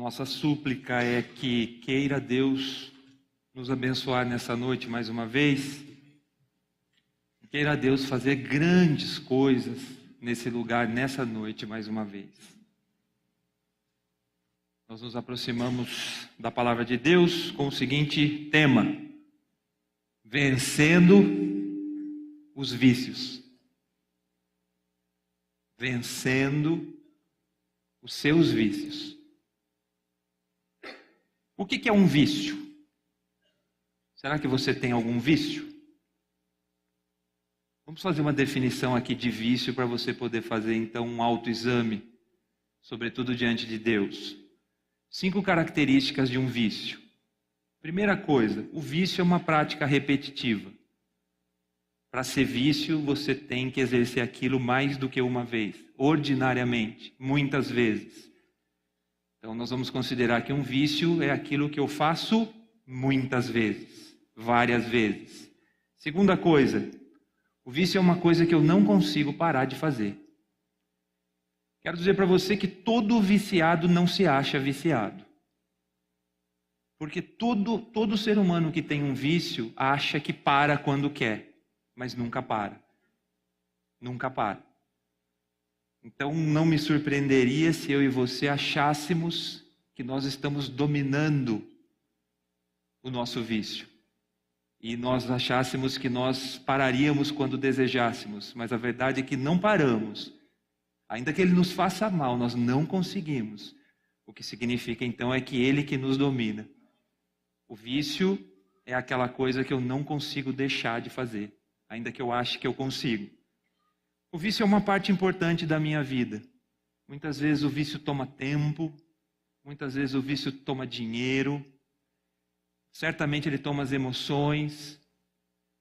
Nossa súplica é que queira Deus nos abençoar nessa noite mais uma vez. Queira Deus fazer grandes coisas nesse lugar, nessa noite mais uma vez. Nós nos aproximamos da palavra de Deus com o seguinte tema: vencendo os vícios. Vencendo os seus vícios. O que é um vício? Será que você tem algum vício? Vamos fazer uma definição aqui de vício para você poder fazer então um autoexame, sobretudo diante de Deus. 5 características de um vício. Primeira coisa, o vício é uma prática repetitiva. Para ser vício, você tem que exercer aquilo mais do que uma vez, ordinariamente, muitas vezes. Então nós vamos considerar que um vício é aquilo que eu faço muitas vezes, várias vezes. Segunda coisa, o vício é uma coisa que eu não consigo parar de fazer. Quero dizer para você que todo viciado não se acha viciado. Porque todo ser humano que tem um vício acha que para quando quer, mas nunca para. Nunca para. Então não me surpreenderia se eu e você achássemos que nós estamos dominando o nosso vício. E nós achássemos que nós pararíamos quando desejássemos, mas a verdade é que não paramos. Ainda que ele nos faça mal, nós não conseguimos. O que significa então é que ele que nos domina. O vício é aquela coisa que eu não consigo deixar de fazer, ainda que eu ache que eu consigo. O vício é uma parte importante da minha vida. Muitas vezes o vício toma tempo, muitas vezes o vício toma dinheiro, certamente ele toma as emoções.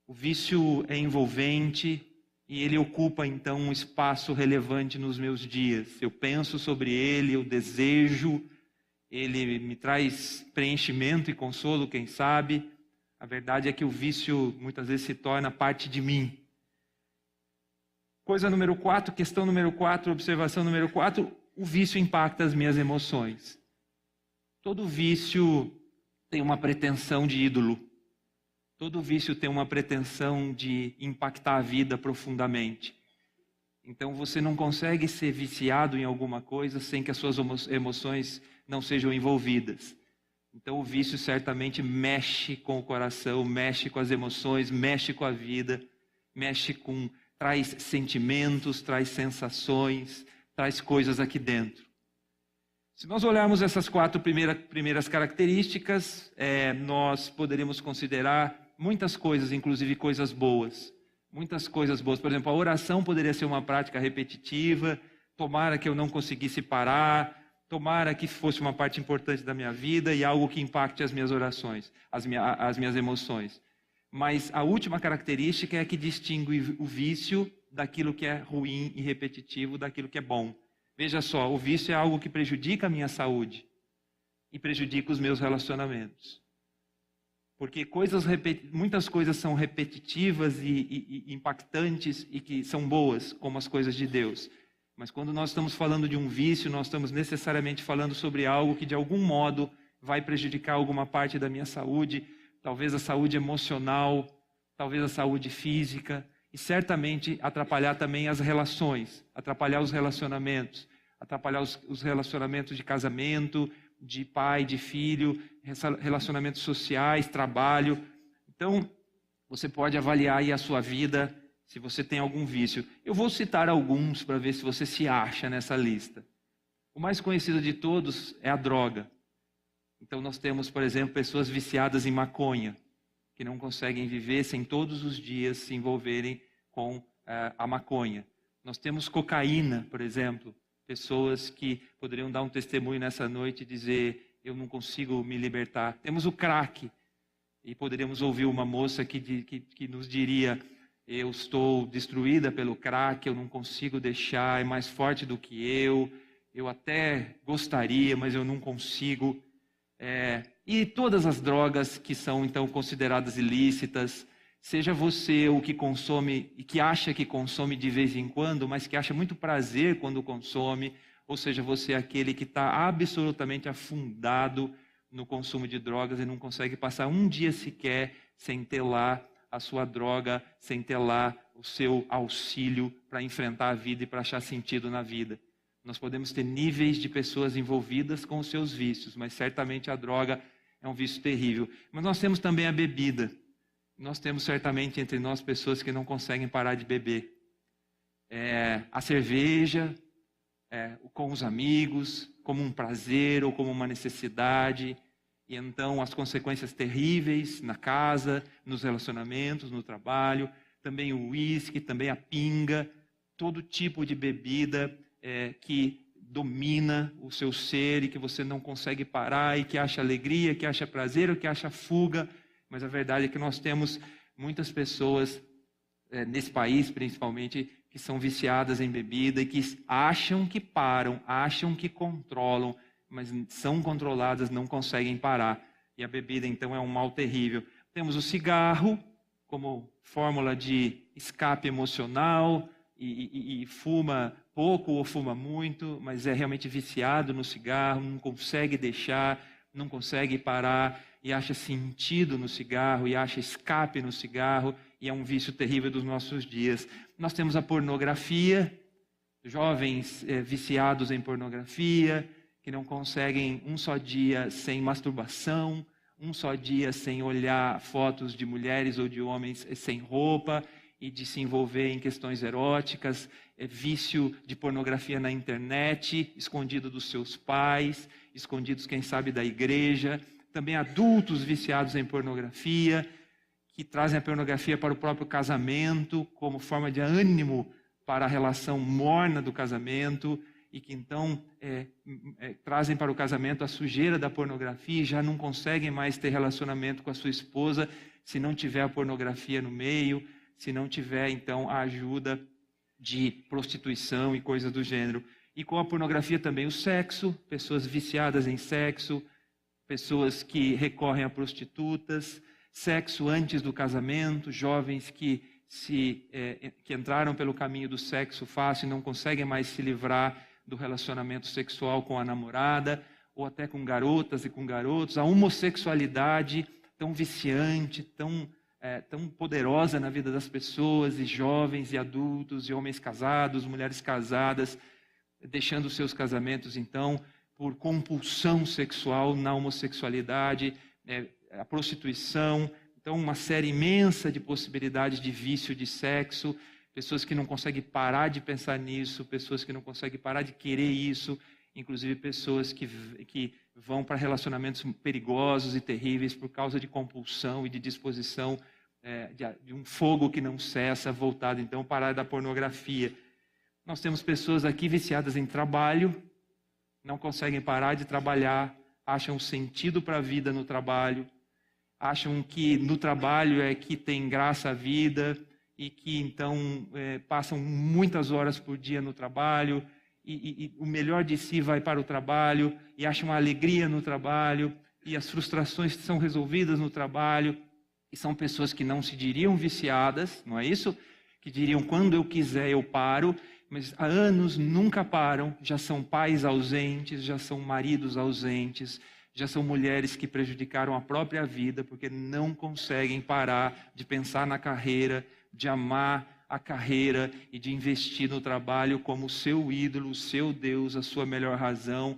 O vício é envolvente e ele ocupa então um espaço relevante nos meus dias. Eu penso sobre ele, eu desejo, ele me traz preenchimento e consolo, quem sabe. A verdade é que o vício muitas vezes se torna parte de mim. Coisa número 4, questão número 4, observação número 4, o vício impacta as minhas emoções. Todo vício tem uma pretensão de ídolo. Todo vício tem uma pretensão de impactar a vida profundamente. Então você não consegue ser viciado em alguma coisa sem que as suas emoções não sejam envolvidas. Então o vício certamente mexe com o coração, mexe com as emoções, mexe com a vida, traz sentimentos, traz sensações, traz coisas aqui dentro. Se nós olharmos essas 4 primeiras características, nós poderíamos considerar muitas coisas, inclusive coisas boas. Muitas coisas boas. Por exemplo, a oração poderia ser uma prática repetitiva. Tomara que eu não conseguisse parar. Tomara que fosse uma parte importante da minha vida e algo que impacte as minhas orações, as minhas emoções. Mas a última característica é a que distingue o vício daquilo que é ruim e repetitivo, daquilo que é bom. Veja só, o vício é algo que prejudica a minha saúde e prejudica os meus relacionamentos. Porque muitas coisas são repetitivas e impactantes e que são boas, como as coisas de Deus. Mas quando nós estamos falando de um vício, nós estamos necessariamente falando sobre algo que de algum modo vai prejudicar alguma parte da minha saúde, talvez a saúde emocional, talvez a saúde física, e certamente atrapalhar também as relações, atrapalhar os relacionamentos, atrapalhar os relacionamentos de casamento, de pai, de filho, relacionamentos sociais, trabalho. Então, você pode avaliar aí a sua vida, se você tem algum vício. Eu vou citar alguns para ver se você se acha nessa lista. O mais conhecido de todos é a droga. Então nós temos, por exemplo, pessoas viciadas em maconha, que não conseguem viver sem todos os dias se envolverem com a maconha. Nós temos cocaína, por exemplo, pessoas que poderiam dar um testemunho nessa noite e dizer, eu não consigo me libertar. Temos o crack, e poderíamos ouvir uma moça que nos diria, eu estou destruída pelo crack, eu não consigo deixar, é mais forte do que eu até gostaria, mas eu não consigo. E todas as drogas que são então consideradas ilícitas, seja você o que consome e que acha que consome de vez em quando, mas que acha muito prazer quando consome, ou seja, você é aquele que está absolutamente afundado no consumo de drogas e não consegue passar um dia sequer sem ter lá a sua droga, sem ter lá o seu auxílio para enfrentar a vida e para achar sentido na vida. Nós podemos ter níveis de pessoas envolvidas com os seus vícios, mas certamente a droga é um vício terrível. Mas nós temos também a bebida. Nós temos certamente entre nós pessoas que não conseguem parar de beber. A cerveja, com os amigos, como um prazer ou como uma necessidade. E então as consequências terríveis na casa, nos relacionamentos, no trabalho. Também o uísque, também a pinga, todo tipo de bebida que domina o seu ser e que você não consegue parar e que acha alegria, que acha prazer ou que acha fuga. Mas a verdade é que nós temos muitas pessoas, nesse país principalmente, que são viciadas em bebida e que acham que param, acham que controlam, mas são controladas, não conseguem parar. E a bebida, então, é um mal terrível. Temos o cigarro como fórmula de escape emocional e fuma pouco ou fuma muito, mas é realmente viciado no cigarro, não consegue deixar, não consegue parar e acha sentido no cigarro e acha escape no cigarro e é um vício terrível dos nossos dias. Nós temos a pornografia, jovens viciados em pornografia, que não conseguem um só dia sem masturbação, um só dia sem olhar fotos de mulheres ou de homens sem roupa e de se envolver em questões eróticas, vício de pornografia na internet, escondido dos seus pais, escondidos, quem sabe, da igreja. Também adultos viciados em pornografia, que trazem a pornografia para o próprio casamento, como forma de ânimo para a relação morna do casamento, e que então trazem para o casamento a sujeira da pornografia e já não conseguem mais ter relacionamento com a sua esposa se não tiver a pornografia no meio, se não tiver então a ajuda de prostituição e coisas do gênero. E com a pornografia também o sexo, pessoas viciadas em sexo, pessoas que recorrem a prostitutas, sexo antes do casamento, jovens que entraram pelo caminho do sexo fácil e não conseguem mais se livrar do relacionamento sexual com a namorada, ou até com garotas e com garotos. A homossexualidade tão viciante, tão poderosa na vida das pessoas, e jovens e adultos, e homens casados, mulheres casadas, deixando seus casamentos, então, por compulsão sexual na homossexualidade, a prostituição. Então, uma série imensa de possibilidades de vício de sexo, pessoas que não conseguem parar de pensar nisso, pessoas que não conseguem parar de querer isso, inclusive pessoas que vão para relacionamentos perigosos e terríveis por causa de compulsão e de disposição de um fogo que não cessa, voltado então para a da pornografia. Nós temos pessoas aqui viciadas em trabalho, não conseguem parar de trabalhar, acham sentido para a vida no trabalho, acham que no trabalho é que tem graça a vida e que então passam muitas horas por dia no trabalho e o melhor de si vai para o trabalho e acham a alegria no trabalho e as frustrações são resolvidas no trabalho. E são pessoas que não se diriam viciadas, não é isso? Que diriam, quando eu quiser eu paro, mas há anos nunca param, já são pais ausentes, já são maridos ausentes, já são mulheres que prejudicaram a própria vida porque não conseguem parar de pensar na carreira, de amar a carreira e de investir no trabalho como o seu ídolo, o seu Deus, a sua melhor razão.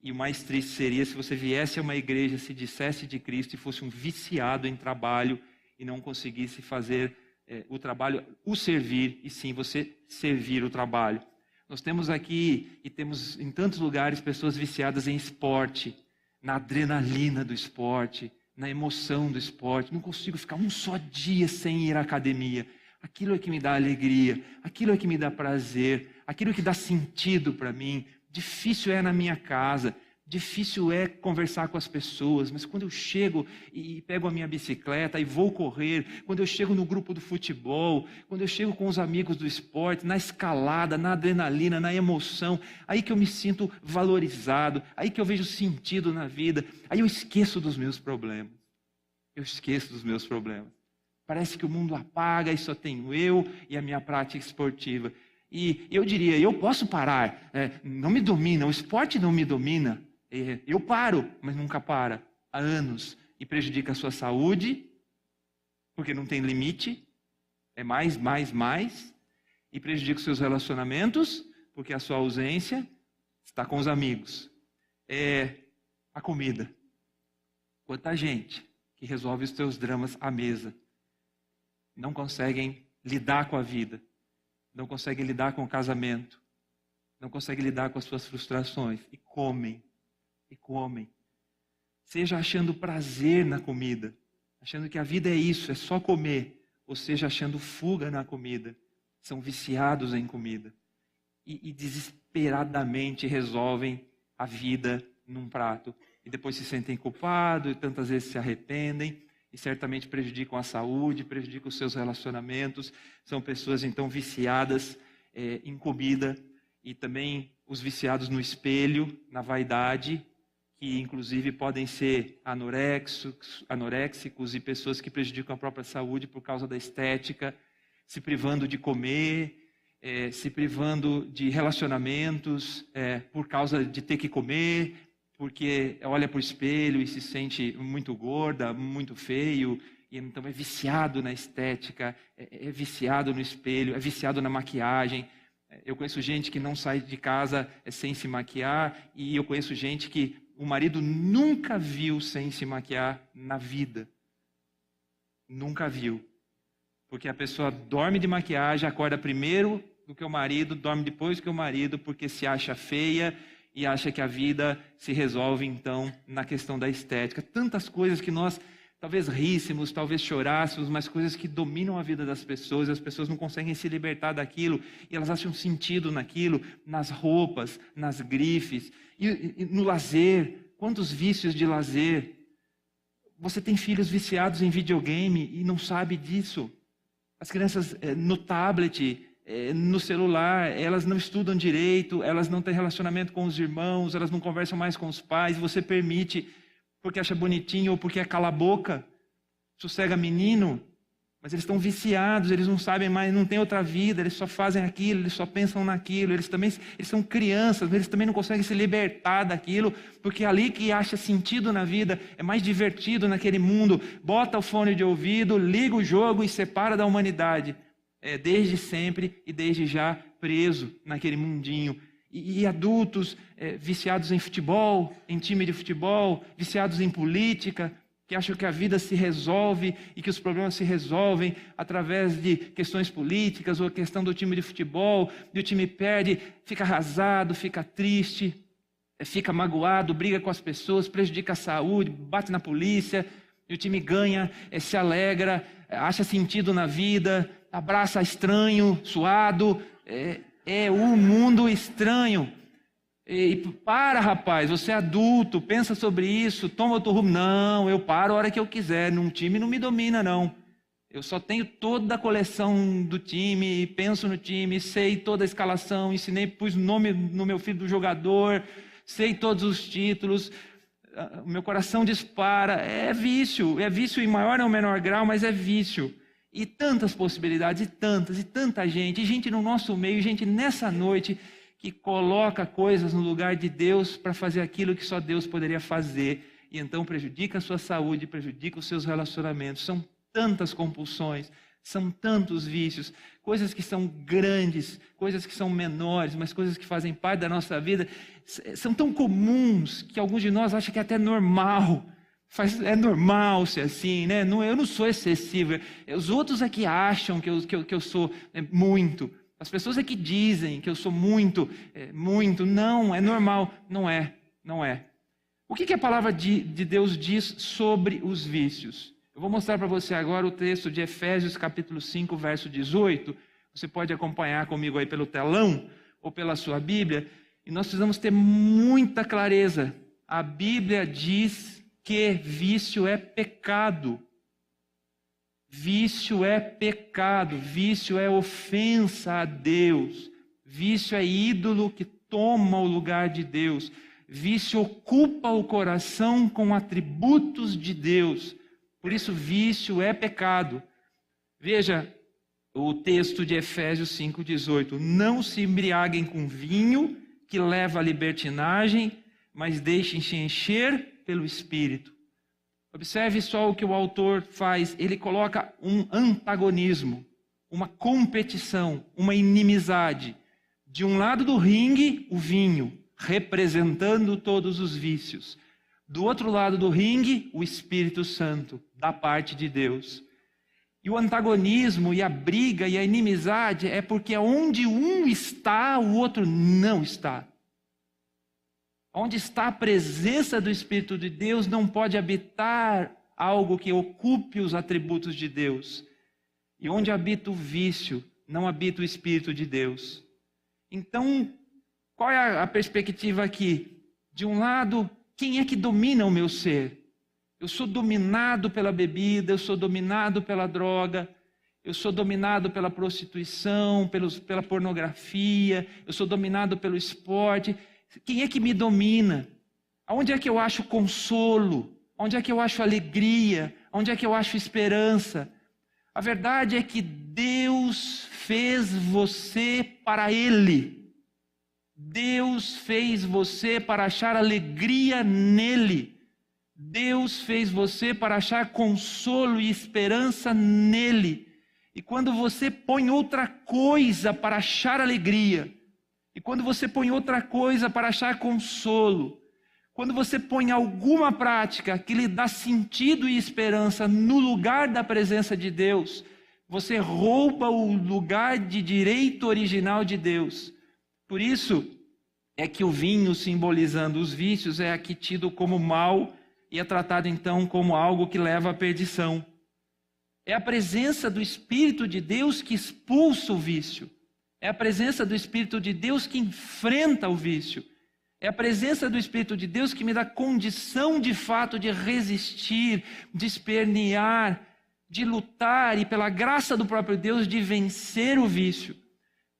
E o mais triste seria se você viesse a uma igreja, se dissesse de Cristo e fosse um viciado em trabalho e não conseguisse fazer o trabalho, o servir, e sim você servir o trabalho. Nós temos aqui, e temos em tantos lugares, pessoas viciadas em esporte, na adrenalina do esporte, na emoção do esporte. Não consigo ficar um só dia sem ir à academia. Aquilo é que me dá alegria, aquilo é que me dá prazer, aquilo que dá sentido para mim. Difícil é na minha casa, difícil é conversar com as pessoas, mas quando eu chego e pego a minha bicicleta e vou correr, quando eu chego no grupo do futebol, quando eu chego com os amigos do esporte, na escalada, na adrenalina, na emoção, aí que eu me sinto valorizado, aí que eu vejo sentido na vida, aí eu esqueço dos meus problemas. Eu esqueço dos meus problemas. Parece que o mundo apaga e só tenho eu e a minha prática esportiva. E eu diria, eu posso parar, não me domina, o esporte não me domina, eu paro, mas nunca para, há anos, e prejudica a sua saúde, porque não tem limite, é mais, e prejudica os seus relacionamentos, porque a sua ausência está com os amigos. A comida. Quanta gente que resolve os seus dramas à mesa, não conseguem lidar com a vida, não conseguem lidar com o casamento, não conseguem lidar com as suas frustrações, e comem. Seja achando prazer na comida, achando que a vida é isso, é só comer, ou seja, achando fuga na comida. São viciados em comida e desesperadamente resolvem a vida num prato. E depois se sentem culpados e tantas vezes se arrependem e certamente prejudicam a saúde, prejudicam os seus relacionamentos. São pessoas então viciadas em comida e também os viciados no espelho, na vaidade, que inclusive podem ser anoréxicos e pessoas que prejudicam a própria saúde por causa da estética, se privando de comer, se privando de relacionamentos por causa de ter que comer, porque olha para o espelho e se sente muito gorda, muito feio, e então é viciado na estética, é viciado no espelho, é viciado na maquiagem. Eu conheço gente que não sai de casa sem se maquiar, e eu conheço gente que o marido nunca viu sem se maquiar na vida. Nunca viu. Porque a pessoa dorme de maquiagem, acorda primeiro do que o marido, dorme depois do que o marido, porque se acha feia e acha que a vida se resolve, então, na questão da estética. Tantas coisas que nós talvez ríssemos, talvez chorássemos, mas coisas que dominam a vida das pessoas, e as pessoas não conseguem se libertar daquilo, e elas acham sentido naquilo, nas roupas, nas grifes, e no lazer. Quantos vícios de lazer. Você tem filhos viciados em videogame e não sabe disso. As crianças no tablet, no celular, elas não estudam direito, elas não têm relacionamento com os irmãos, elas não conversam mais com os pais, e você permite porque acha bonitinho ou porque é cala a boca, sossega menino, mas eles estão viciados, eles não sabem mais, não tem outra vida, eles só fazem aquilo, eles só pensam naquilo, eles são crianças, mas eles também não conseguem se libertar daquilo, porque ali que acha sentido na vida, é mais divertido naquele mundo, bota o fone de ouvido, liga o jogo e separa da humanidade, desde sempre e desde já preso naquele mundinho. E adultos viciados em futebol, em time de futebol, viciados em política, que acham que a vida se resolve e que os problemas se resolvem através de questões políticas ou a questão do time de futebol, e o time perde, fica arrasado, fica triste, fica magoado, briga com as pessoas, prejudica a saúde, bate na polícia, e o time ganha, se alegra, acha sentido na vida, abraça estranho, suado, um mundo estranho. E para, rapaz, você é adulto, pensa sobre isso, toma outro rumo. Não, eu paro a hora que eu quiser, num time não me domina, não. Eu só tenho toda a coleção do time, penso no time, sei toda a escalação, ensinei, pus o nome no meu filho do jogador, sei todos os títulos, o meu coração dispara. É vício em maior ou menor grau, mas é vício. E tantas possibilidades, e tanta gente, e gente no nosso meio, gente nessa noite que coloca coisas no lugar de Deus para fazer aquilo que só Deus poderia fazer, e então prejudica a sua saúde, prejudica os seus relacionamentos. São tantas compulsões, são tantos vícios, coisas que são grandes, coisas que são menores, mas coisas que fazem parte da nossa vida, são tão comuns que alguns de nós acham que é até normal. É normal ser assim, né? Eu não sou excessivo. Os outros é que acham que eu sou muito. As pessoas é que dizem que eu sou muito. Não, é normal. Não é. O que a palavra de Deus diz sobre os vícios? Eu vou mostrar para você agora o texto de Efésios capítulo 5, verso 18. Você pode acompanhar comigo aí pelo telão ou pela sua Bíblia. E nós precisamos ter muita clareza. A Bíblia diz que vício é pecado. Vício é pecado, vício é ofensa a Deus, vício é ídolo que toma o lugar de Deus, vício ocupa o coração com atributos de Deus, por isso vício é pecado. Veja, o texto de Efésios 5,18. Não se embriaguem com vinho, que leva à libertinagem, mas deixem-se encher pelo Espírito. Observe só o que o autor faz. Ele coloca um antagonismo, uma competição, uma inimizade. De um lado do ringue, o vinho, representando todos os vícios. Do outro lado do ringue, o Espírito Santo, da parte de Deus. E o antagonismo e a briga e a inimizade é porque onde um está, o outro não está. Onde está a presença do Espírito de Deus, não pode habitar algo que ocupe os atributos de Deus. E onde habita o vício, não habita o Espírito de Deus. Então, qual é a perspectiva aqui? De um lado, quem é que domina o meu ser? Eu sou dominado pela bebida, eu sou dominado pela droga, eu sou dominado pela prostituição, pela pornografia, eu sou dominado pelo esporte. Quem é que me domina? Onde é que eu acho consolo? Onde é que eu acho alegria? Onde é que eu acho esperança? A verdade é que Deus fez você para Ele. Deus fez você para achar alegria nele. Deus fez você para achar consolo e esperança nele. E quando você põe outra coisa para achar alegria, e quando você põe outra coisa para achar consolo, quando você põe alguma prática que lhe dá sentido e esperança no lugar da presença de Deus, você rouba o lugar de direito original de Deus. Por isso é que o vinho, simbolizando os vícios, é aqui tido como mal e é tratado então como algo que leva à perdição. É a presença do Espírito de Deus que expulsa o vício. É a presença do Espírito de Deus que enfrenta o vício. É a presença do Espírito de Deus que me dá condição de fato de resistir, de espernear, de lutar e pela graça do próprio Deus de vencer o vício.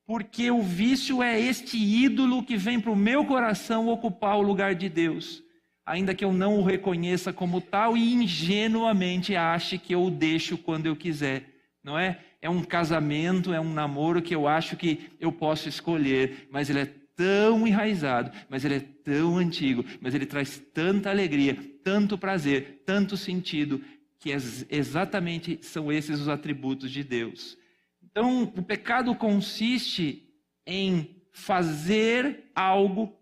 Porque o vício é este ídolo que vem para o meu coração ocupar o lugar de Deus. Ainda que eu não o reconheça como tal e ingenuamente ache que eu o deixo quando eu quiser, não é? É um casamento, é um namoro que eu acho que eu posso escolher, mas ele é tão enraizado, mas ele é tão antigo, mas ele traz tanta alegria, tanto prazer, tanto sentido, que exatamente são esses os atributos de Deus. Então, o pecado consiste em fazer algo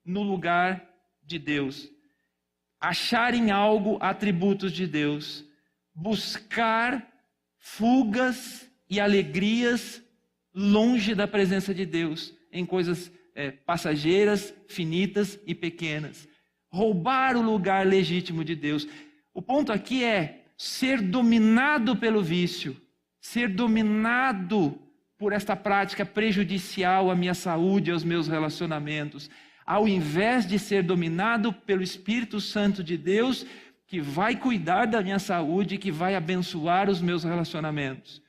no lugar de Deus. Achar em algo atributos de Deus, buscar fugas e alegrias longe da presença de Deus, em coisas passageiras, finitas e pequenas. Roubar o lugar legítimo de Deus. O ponto aqui é ser dominado pelo vício, ser dominado por esta prática prejudicial à minha saúde, aos meus relacionamentos, ao invés de ser dominado pelo Espírito Santo de Deus, que vai cuidar da minha saúde, que vai abençoar os meus relacionamentos.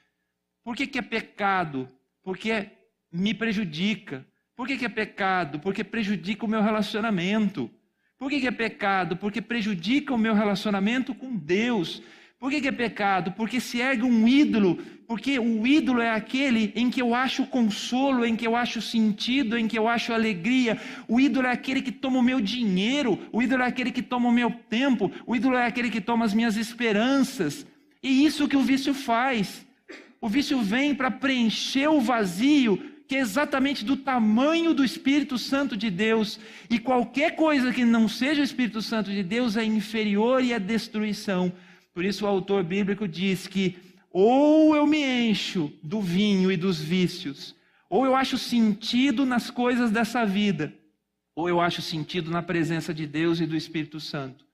Por que é pecado? Porque me prejudica. Por que é pecado? Porque prejudica o meu relacionamento. Por que é pecado? Porque prejudica o meu relacionamento com Deus. Por que é pecado? Porque se ergue um ídolo, porque o ídolo é aquele em que eu acho consolo, em que eu acho sentido, em que eu acho alegria. O ídolo é aquele que toma o meu dinheiro, o ídolo é aquele que toma o meu tempo, o ídolo é aquele que toma as minhas esperanças. E isso que o vício faz. O vício vem para preencher o vazio, que é exatamente do tamanho do Espírito Santo de Deus. E qualquer coisa que não seja o Espírito Santo de Deus é inferior e é destruição. Por isso o autor bíblico diz que ou eu me encho do vinho e dos vícios, ou eu acho sentido nas coisas dessa vida, ou eu acho sentido na presença de Deus e do Espírito Santo.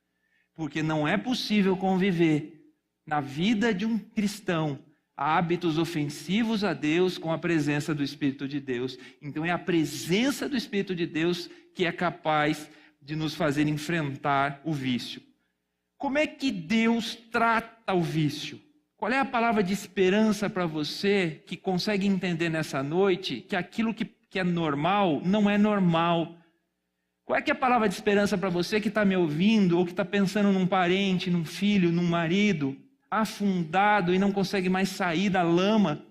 Porque não é possível conviver na vida de um cristão hábitos ofensivos a Deus com a presença do Espírito de Deus. Então é a presença do Espírito de Deus que é capaz de nos fazer enfrentar o vício. Como é que Deus trata o vício? Qual é a palavra de esperança para você que consegue entender nessa noite que aquilo que é normal não é normal? Qual é a palavra de esperança para você que está me ouvindo ou que está pensando num parente, num filho, num marido, afundado e não consegue mais sair da lama?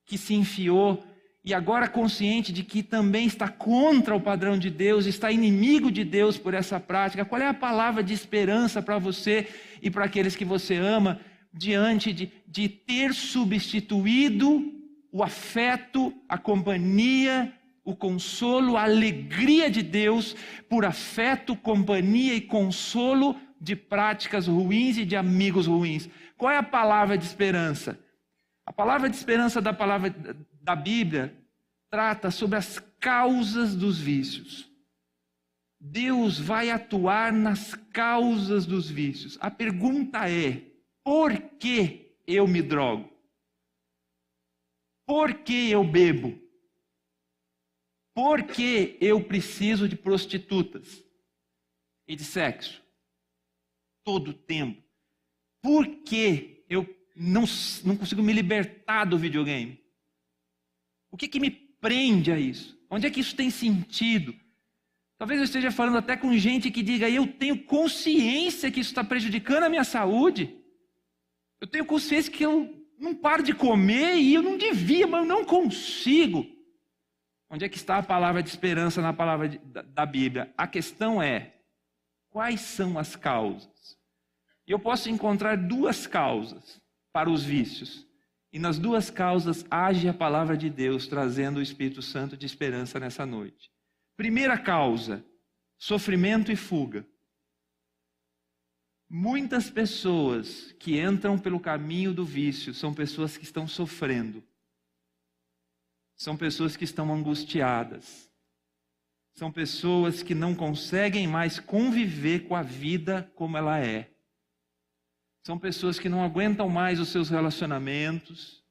que se enfiou e agora consciente de que também está contra o padrão de Deus, está inimigo de Deus por essa prática, qual é a palavra de esperança para você e para aqueles que você ama, diante de ter substituído o afeto, a companhia, o consolo, a alegria de Deus por afeto, companhia e consolo de práticas ruins e de amigos ruins? Qual é a palavra de esperança? A palavra de esperança da Bíblia trata sobre as causas dos vícios. Deus vai atuar nas causas dos vícios. A pergunta é: por que eu me drogo? Por que eu bebo? Por que eu preciso de prostitutas e de sexo todo o tempo? Por que eu não consigo me libertar do videogame? O que me prende a isso? Onde é que isso tem sentido? Talvez eu esteja falando até com gente que diga: eu tenho consciência que isso está prejudicando a minha saúde. Eu tenho consciência que eu não paro de comer e eu não devia, mas eu não consigo. Onde é que está a palavra de esperança na palavra da Bíblia? A questão é: quais são as causas? E eu posso encontrar duas causas para os vícios. E nas duas causas age a palavra de Deus, trazendo o Espírito Santo de esperança nessa noite. Primeira causa: sofrimento e fuga. Muitas pessoas que entram pelo caminho do vício são pessoas que estão sofrendo. São pessoas que estão angustiadas. São pessoas que não conseguem mais conviver com a vida como ela é. São pessoas que não aguentam mais os seus relacionamentos.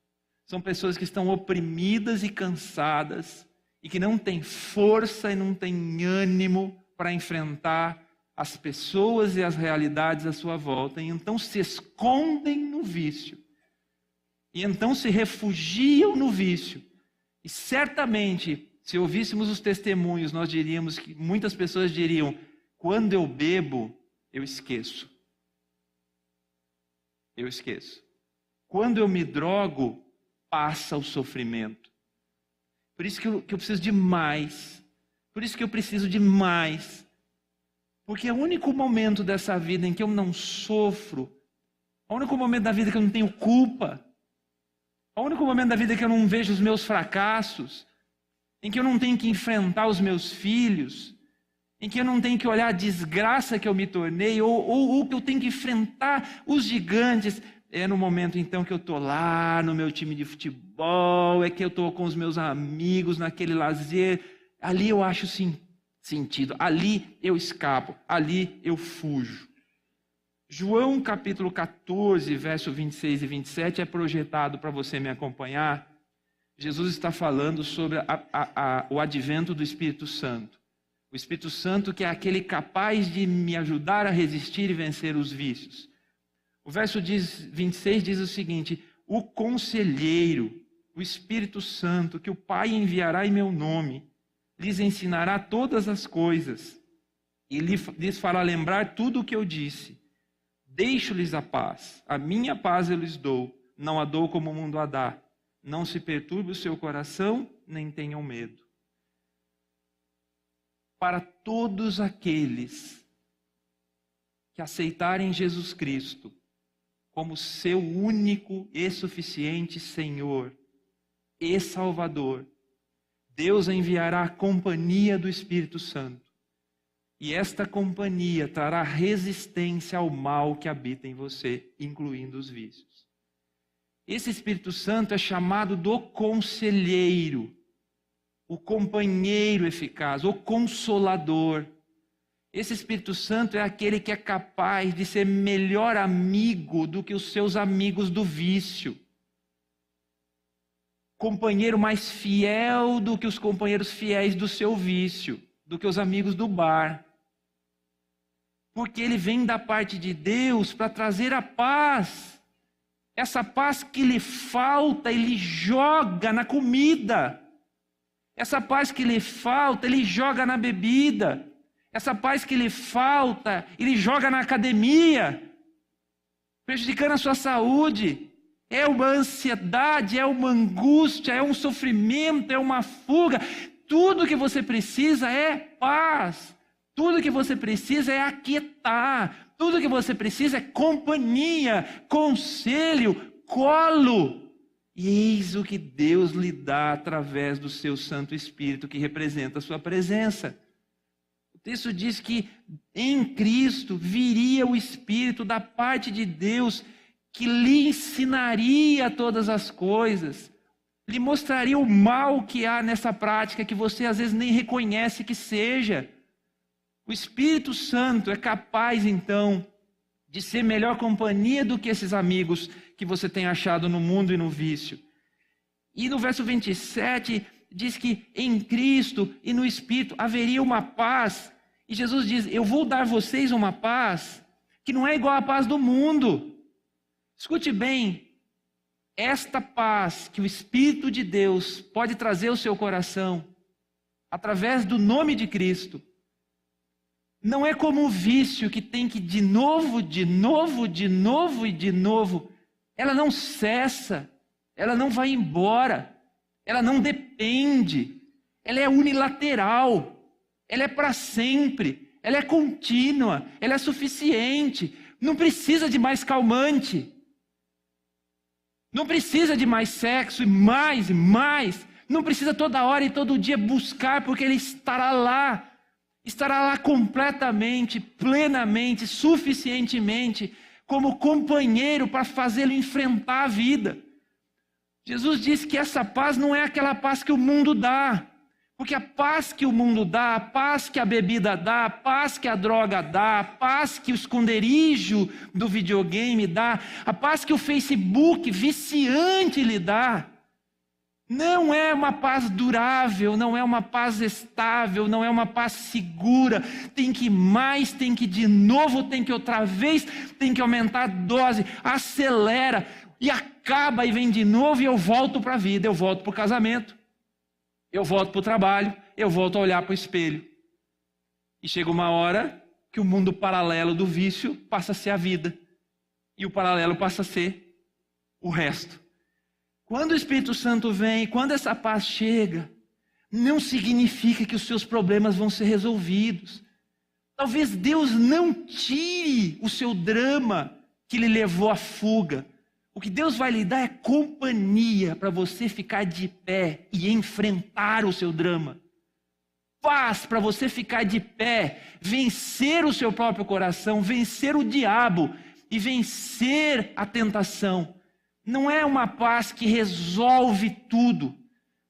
São pessoas que estão oprimidas e cansadas e que não têm força e não têm ânimo para enfrentar as pessoas e as realidades à sua volta. E então se escondem no vício. E então se refugiam no vício. E certamente, se ouvíssemos os testemunhos, nós diríamos que muitas pessoas diriam: quando eu bebo, eu esqueço. Eu esqueço. Quando eu me drogo, passa o sofrimento. Por isso que eu preciso de mais. Por isso que eu preciso de mais. Porque é o único momento dessa vida em que eu não sofro, é o único momento da vida que eu não tenho culpa, é o único momento da vida que eu não vejo os meus fracassos, em que eu não tenho que enfrentar os meus filhos, em que eu não tenho que olhar a desgraça que eu me tornei, ou que eu tenho que enfrentar os gigantes. É no momento então que eu estou lá no meu time de futebol, é que eu estou com os meus amigos naquele lazer. Ali eu acho sim sentido, ali eu escapo, ali eu fujo. João capítulo 14, verso 26 e 27 é projetado para você me acompanhar. Jesus está falando sobre o advento do Espírito Santo. O Espírito Santo que é aquele capaz de me ajudar a resistir e vencer os vícios. O verso 26 diz o seguinte: o conselheiro, o Espírito Santo, que o Pai enviará em meu nome, lhes ensinará todas as coisas e lhes fará lembrar tudo o que eu disse. Deixo-lhes a paz, a minha paz eu lhes dou, não a dou como o mundo a dá. Não se perturbe o seu coração, nem tenham medo. Para todos aqueles que aceitarem Jesus Cristo como seu único e suficiente Senhor e Salvador, Deus enviará a companhia do Espírito Santo. E esta companhia trará resistência ao mal que habita em você, incluindo os vícios. Esse Espírito Santo é chamado do conselheiro, o companheiro eficaz, o consolador. Esse Espírito Santo é aquele que é capaz de ser melhor amigo do que os seus amigos do vício. Companheiro mais fiel do que os companheiros fiéis do seu vício, do que os amigos do bar. Porque ele vem da parte de Deus para trazer a paz. Essa paz que lhe falta, ele joga na comida. Essa paz que lhe falta, ele joga na bebida. Essa paz que lhe falta, ele joga na academia, prejudicando a sua saúde. é uma ansiedade, é uma angústia, é um sofrimento, é uma fuga. Tudo que você precisa é paz. Tudo que você precisa é aquietar. Tudo que você precisa é companhia, conselho, colo. E eis o que Deus lhe dá através do seu Santo Espírito, que representa a sua presença. O texto diz que em Cristo viria o Espírito da parte de Deus, que lhe ensinaria todas as coisas, lhe mostraria o mal que há nessa prática, que você às vezes nem reconhece que seja. O Espírito Santo é capaz, então, de ser melhor companhia do que esses amigos que você tem achado no mundo e no vício. E no verso 27, diz que em Cristo e no Espírito haveria uma paz. E Jesus diz, eu vou dar a vocês uma paz que não é igual à paz do mundo. Escute bem, esta paz que o Espírito de Deus pode trazer ao seu coração, através do nome de Cristo, não é como o vício que tem que de novo, de novo, de novo e de novo. Ela não cessa, ela não vai embora, ela não depende, ela é unilateral, ela é para sempre, ela é contínua, ela é suficiente, não precisa de mais calmante, não precisa de mais sexo e mais, não precisa toda hora e todo dia buscar, porque ele estará lá completamente, plenamente, suficientemente, como companheiro para fazê-lo enfrentar a vida. Jesus disse que essa paz não é aquela paz que o mundo dá, porque a paz que o mundo dá, a paz que a bebida dá, a paz que a droga dá, a paz que o esconderijo do videogame dá, a paz que o Facebook viciante lhe dá, não é uma paz durável, não é uma paz estável, não é uma paz segura. Tem que ir mais, tem que ir de novo, tem que ir outra vez, tem que aumentar a dose, acelera e acaba e vem de novo e eu volto para a vida, eu volto para o casamento, eu volto para o trabalho, eu volto a olhar para o espelho. E chega uma hora que o mundo paralelo do vício passa a ser a vida e o paralelo passa a ser o resto. Quando o Espírito Santo vem, quando essa paz chega, não significa que os seus problemas vão ser resolvidos. Talvez Deus não tire o seu drama que lhe levou à fuga. O que Deus vai lhe dar é companhia para você ficar de pé e enfrentar o seu drama. Paz para você ficar de pé, vencer o seu próprio coração, vencer o diabo e vencer a tentação. Não é uma paz que resolve tudo.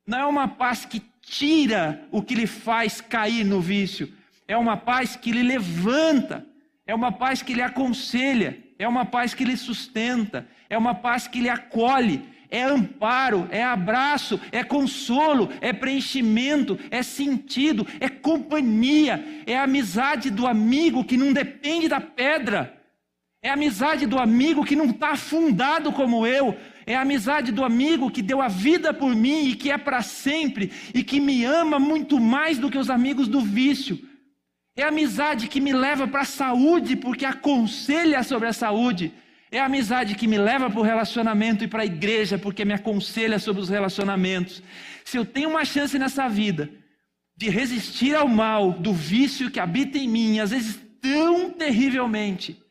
Não é uma paz que tira o que lhe faz cair no vício. É uma paz que lhe levanta. É uma paz que lhe aconselha. É uma paz que lhe sustenta. É uma paz que lhe acolhe. É amparo, é abraço, é consolo, é preenchimento, é sentido, é companhia. É a amizade do amigo que não depende da pedra. É a amizade do amigo que não está afundado como eu. É a amizade do amigo que deu a vida por mim e que é para sempre e que me ama muito mais do que os amigos do vício. É a amizade que me leva para a saúde porque aconselha sobre a saúde. É a amizade que me leva para o relacionamento e para a igreja porque me aconselha sobre os relacionamentos. Se eu tenho uma chance nessa vida de resistir ao mal do vício que habita em mim, às vezes tão terrivelmente,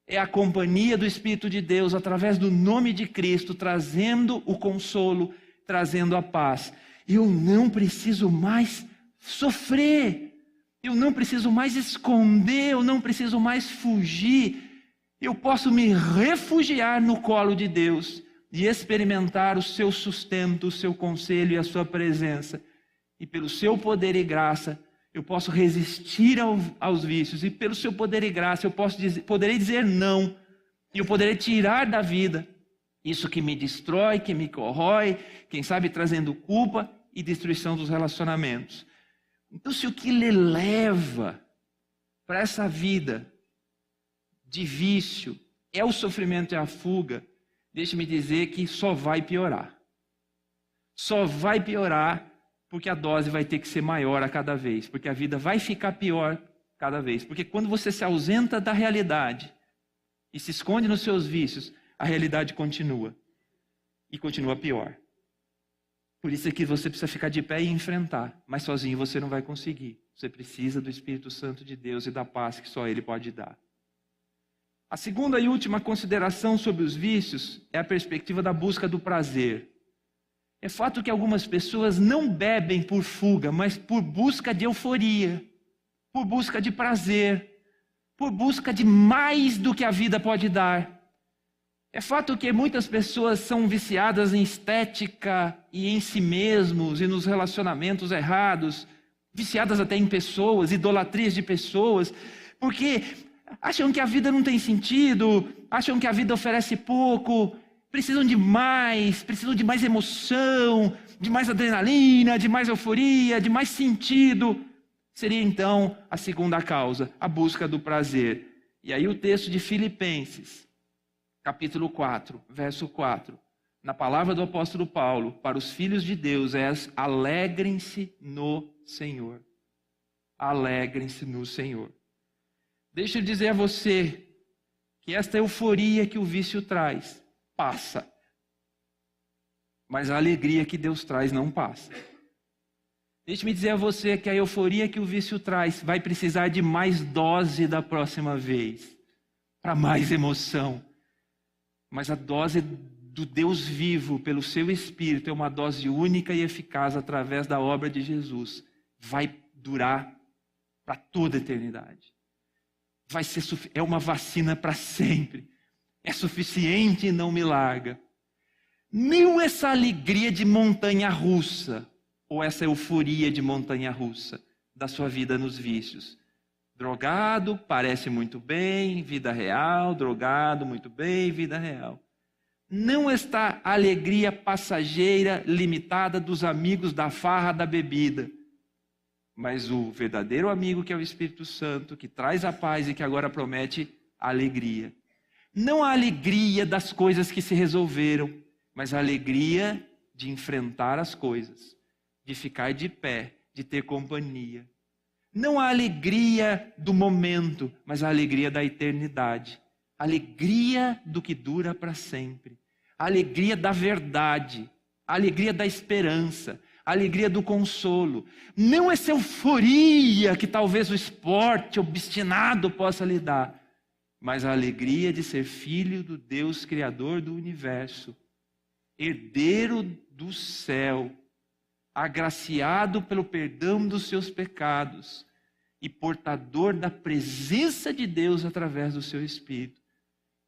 é a companhia do Espírito de Deus através do nome de Cristo, trazendo o consolo, trazendo a paz. Eu não preciso mais sofrer, eu não preciso mais esconder, eu não preciso mais fugir. Eu posso me refugiar no colo de Deus e experimentar o seu sustento, o seu conselho e a sua presença. E pelo seu poder e graça, eu posso resistir aos vícios, e pelo seu poder e graça eu poderei dizer não, e eu poderei tirar da vida isso que me destrói, que me corrói, quem sabe trazendo culpa e destruição dos relacionamentos. Então, se o que lhe leva para essa vida de vício é o sofrimento e a fuga, deixe-me dizer que só vai piorar. Só vai piorar porque a dose vai ter que ser maior a cada vez, porque a vida vai ficar pior cada vez. Porque quando você se ausenta da realidade e se esconde nos seus vícios, a realidade continua. e continua pior. Por isso é que você precisa ficar de pé e enfrentar, mas sozinho você não vai conseguir. Você precisa do Espírito Santo de Deus e da paz que só Ele pode dar. A segunda e última consideração sobre os vícios é a perspectiva da busca do prazer. É fato que algumas pessoas não bebem por fuga, mas por busca de euforia, por busca de prazer, por busca de mais do que a vida pode dar. É fato que muitas pessoas são viciadas em estética e em si mesmos e nos relacionamentos errados, viciadas até em pessoas, idolatrias de pessoas, porque acham que a vida não tem sentido, acham que a vida oferece pouco, precisam de mais emoção, de mais adrenalina, de mais euforia, de mais sentido. Seria então a segunda causa, a busca do prazer. E aí o texto de Filipenses, capítulo 4, verso 4. Na palavra do apóstolo Paulo, para os filhos de Deus é: alegrem-se no Senhor. Alegrem-se no Senhor. Deixa eu dizer a você que esta euforia que o vício traz, passa. Mas a alegria que Deus traz não passa. Deixa-me dizer a você que a euforia que o vício traz vai precisar de mais dose da próxima vez, para mais emoção. Mas a dose do Deus vivo pelo seu Espírito é uma dose única e eficaz através da obra de Jesus. Vai durar para toda a eternidade. É uma vacina para sempre. É suficiente e não me larga. Nem essa alegria de montanha-russa, ou essa euforia de montanha-russa da sua vida nos vícios. Drogado, parece muito bem, vida real, drogado, muito bem, vida real. Não está a alegria passageira, limitada dos amigos da farra, da bebida. Mas o verdadeiro amigo que é o Espírito Santo, que traz a paz e que agora promete a alegria. Não a alegria das coisas que se resolveram, mas a alegria de enfrentar as coisas, de ficar de pé, de ter companhia. Não a alegria do momento, mas a alegria da eternidade. A alegria do que dura para sempre. A alegria da verdade. A alegria da esperança. A alegria do consolo. Não essa euforia que talvez o esporte obstinado possa lhe dar, mas a alegria de ser filho do Deus Criador do universo, herdeiro do céu, agraciado pelo perdão dos seus pecados e portador da presença de Deus através do seu Espírito.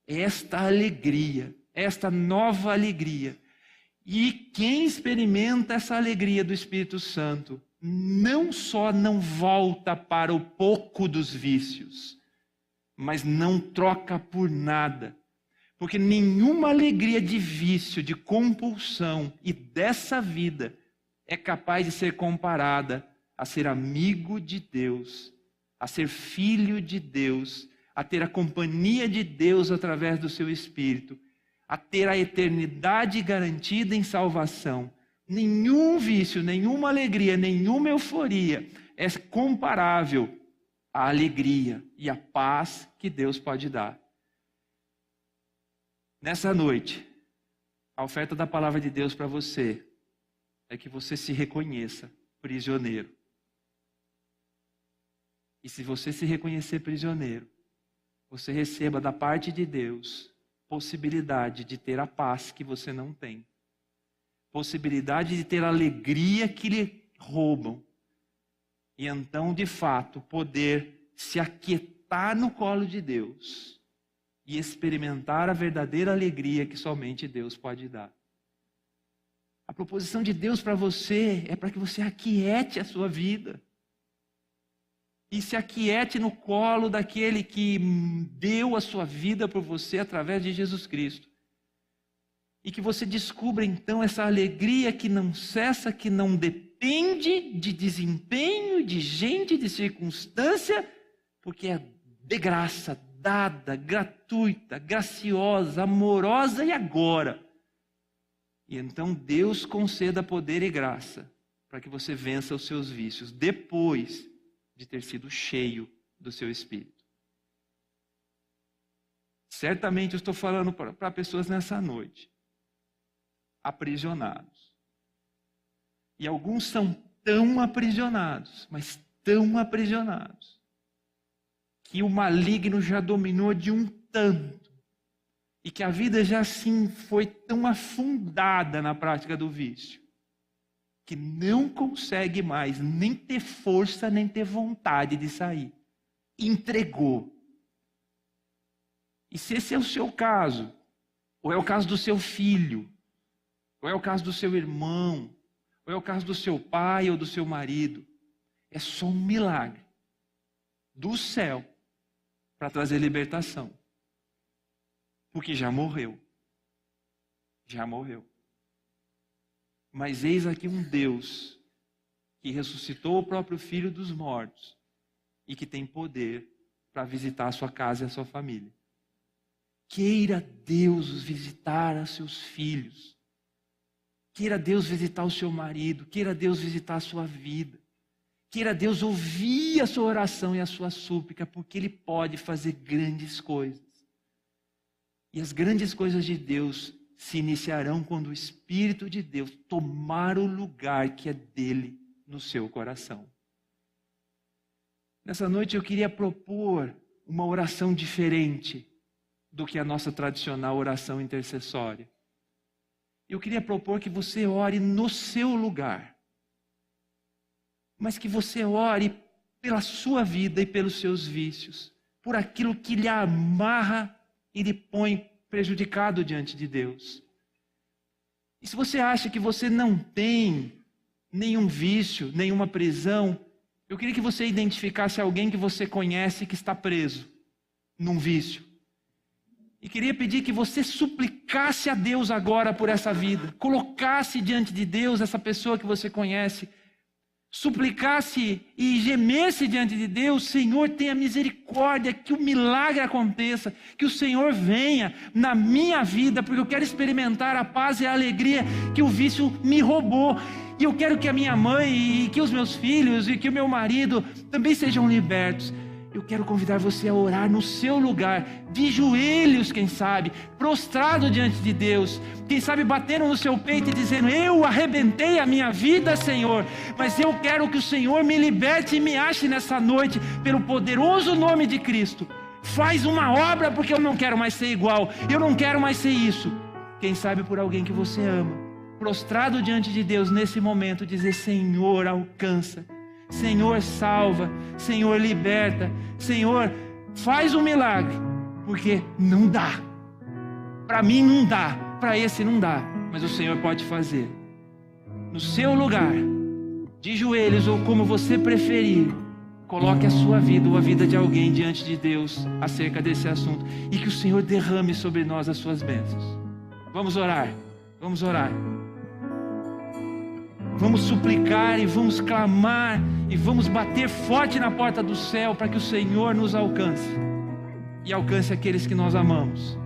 Esta alegria, esta nova alegria. E quem experimenta essa alegria do Espírito Santo, não só não volta para o pouco dos vícios, mas não troca por nada. Porque nenhuma alegria de vício, de compulsão e dessa vida é capaz de ser comparada a ser amigo de Deus, a ser filho de Deus, a ter a companhia de Deus através do seu Espírito, a ter a eternidade garantida em salvação. Nenhum vício, nenhuma alegria, nenhuma euforia é comparável à alegria e à paz que Deus pode dar. Nessa noite, a oferta da palavra de Deus para você é que você se reconheça prisioneiro. E se você se reconhecer prisioneiro, você receba da parte de Deus possibilidade de ter a paz que você não tem. Possibilidade de ter a alegria que lhe roubam. E então, de fato, poder se aquietar no colo de Deus e experimentar a verdadeira alegria que somente Deus pode dar. A proposição de Deus para você é para que você aquiete a sua vida. E se aquiete no colo daquele que deu a sua vida por você através de Jesus Cristo. E que você descubra então essa alegria que não cessa, que não depende de desempenho, de gente, de circunstância, porque é de graça, dada, gratuita, graciosa, amorosa e agora. E então Deus conceda poder e graça para que você vença os seus vícios depois de ter sido cheio do seu Espírito. Certamente eu estou falando para pessoas nessa noite. aprisionados. E alguns são tão aprisionados, mas tão aprisionados, que o maligno já dominou de um tanto, e que a vida já assim foi tão afundada na prática do vício, que não consegue mais nem ter força, nem ter vontade de sair. Entregou. E se esse é o seu caso, ou é o caso do seu filho, ou é o caso do seu irmão, ou é o caso do seu pai ou do seu marido, é só um milagre do céu para trazer libertação. Porque já morreu. Já morreu. Mas eis aqui um Deus que ressuscitou o próprio Filho dos mortos e que tem poder para visitar a sua casa e a sua família. Queira Deus visitar a seus filhos. Queira Deus visitar o seu marido. Queira Deus visitar a sua vida. Queira Deus ouvir a sua oração e a sua súplica, porque Ele pode fazer grandes coisas. E as grandes coisas de Deus se iniciarão quando o Espírito de Deus tomar o lugar que é dele no seu coração. Nessa noite eu queria propor uma oração diferente do que a nossa tradicional oração intercessória. Eu queria propor que você ore no seu lugar, mas que você ore pela sua vida e pelos seus vícios, por aquilo que lhe amarra e lhe põe prejudicado diante de Deus. E se você acha que você não tem nenhum vício, nenhuma prisão, eu queria que você identificasse alguém que você conhece que está preso num vício. E queria pedir que você suplicasse a Deus agora por essa vida. Colocasse diante de Deus essa pessoa que você conhece. Suplicasse e gemesse diante de Deus: Senhor, tenha misericórdia, que o milagre aconteça, que o Senhor venha na minha vida, porque eu quero experimentar a paz e a alegria que o vício me roubou. E eu quero que a minha mãe, e que os meus filhos, e que o meu marido também sejam libertos. Eu quero convidar você a orar no seu lugar, de joelhos, quem sabe, prostrado diante de Deus, quem sabe batendo no seu peito e dizendo: eu arrebentei a minha vida, Senhor, mas eu quero que o Senhor me liberte e me ache nessa noite, pelo poderoso nome de Cristo. Faz uma obra, porque eu não quero mais ser igual, eu não quero mais ser isso. Quem sabe por alguém que você ama, prostrado diante de Deus nesse momento, dizer: Senhor, alcança, Senhor, salva, Senhor, liberta, Senhor, faz um milagre, porque não dá. Para mim não dá, para esse não dá, mas o Senhor pode fazer. No seu lugar, de joelhos ou como você preferir, coloque a sua vida ou a vida de alguém diante de Deus acerca desse assunto, e que o Senhor derrame sobre nós as suas bênçãos. Vamos orar, vamos orar. Vamos suplicar e vamos clamar e vamos bater forte na porta do céu para que o Senhor nos alcance e alcance aqueles que nós amamos.